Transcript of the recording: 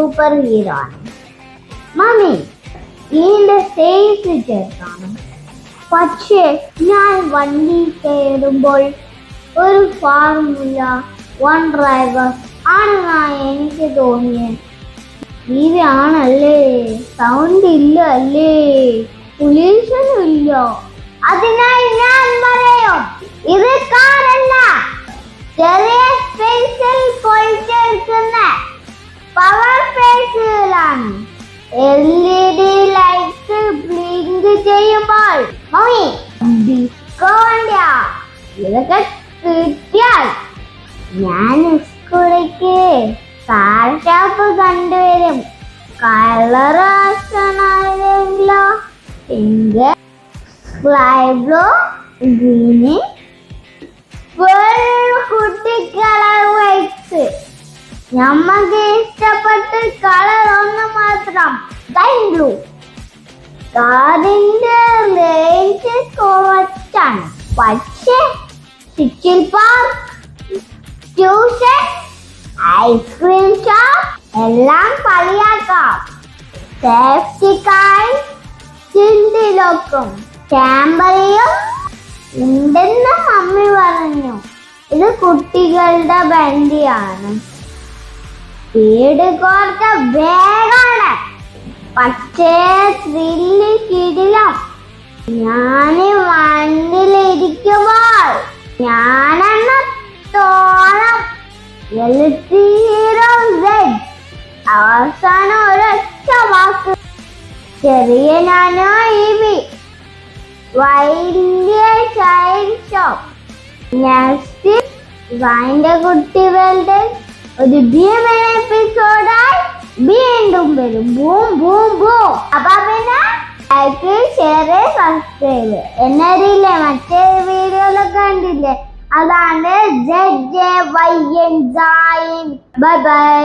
Super hero ആണ്. Mummy ഇതിന്റെ safe ചേർത്താണ്. പക്ഷേ ഞാൻ വണ്ടി കയറുമ്പോൾ ഒരു ഫോർമുല 1 ഡ്രൈവർ ആണെന്നാണ് എനിക്ക് തോന്നിയത്. ആണല്ലേ, സൗണ്ട് ഇല്ല അല്ലേ, പൊല്യൂഷനും ഇല്ല. അതിനാൽ ഞാൻ പറയും, ഇത് കാറല്ല, ചെറിയ സ്പേസിൽ പോയിട്ടെടുക്കുന്ന പവർ ഫേസുകളാണ്. LED ലൈറ്റ്സ് ബ്ലിങ്ക് ചെയ്യുമ്പോൾ മമ്മി ഡിസ്കോ വണ്ടിയാ. ഇതൊക്കെ കിട്ടിയാൽ ഞാൻ സ്കൂളിലേക്ക് കാർ ഷോപ്പ് കണ്ടുവരും. കളർ ആണെങ്കിലോ പിങ്ക്, സ്കൈ ബ്ലൂ, ഗ്രീന്, കുട്ടി കളർ വൈറ്റ്സ്. നമുക്ക് ഇഷ്ടപ്പെട്ട കളർ ഒന്ന് മാത്രം, സ്കൈ ബ്ലൂ. കാറിന്റെ റേഞ്ച് കുറച്ചാണ്, പക്ഷേ സിറ്റിൽ പാർക്ക്, ട്യൂഷൻ, ഐസ്ക്രീം ഷോപ്പ് എല്ലാം കളിയാക്കാം. സേഫ്റ്റിക്കായി ചിന്തിലൊക്കും ക്യാമറയും ഉണ്ടെന്ന് മമ്മി പറഞ്ഞു. ഇത് കുട്ടികളുടെ വണ്ടിയാണ്. സ്പീഡ് കുറച്ച് വേഗമാണ്, പക്ഷേ ത്രില്ല് കിടിലം. ഞാന് വണ്ടിയിലിരിക്കുമ്പോൾ ഞാനെന്ന തോളം അവസാനം ഒരൊറ്റ വാക്ക്. ചെറിയ നാനോ EV, വലിയ ചൈൽഡ് ഷോപ്പ്. നെക്സ്റ്റ് വൈൻ്റെ കുട്ടി വേൾഡ് ഒരു ഭീമൻ എപ്പിസോഡായി വീണ്ടും വരും. Boom boom boom. അപ്പൊ പിന്നെ ലൈക്ക്, ഷെയർ, സബ്സ്ക്രൈബ്. എന്നറിയില്ലേ, മറ്റേ വീഡിയോയിലൊക്കെ കണ്ടില്ലേ, അതാണ് ZJYN. Bye bye.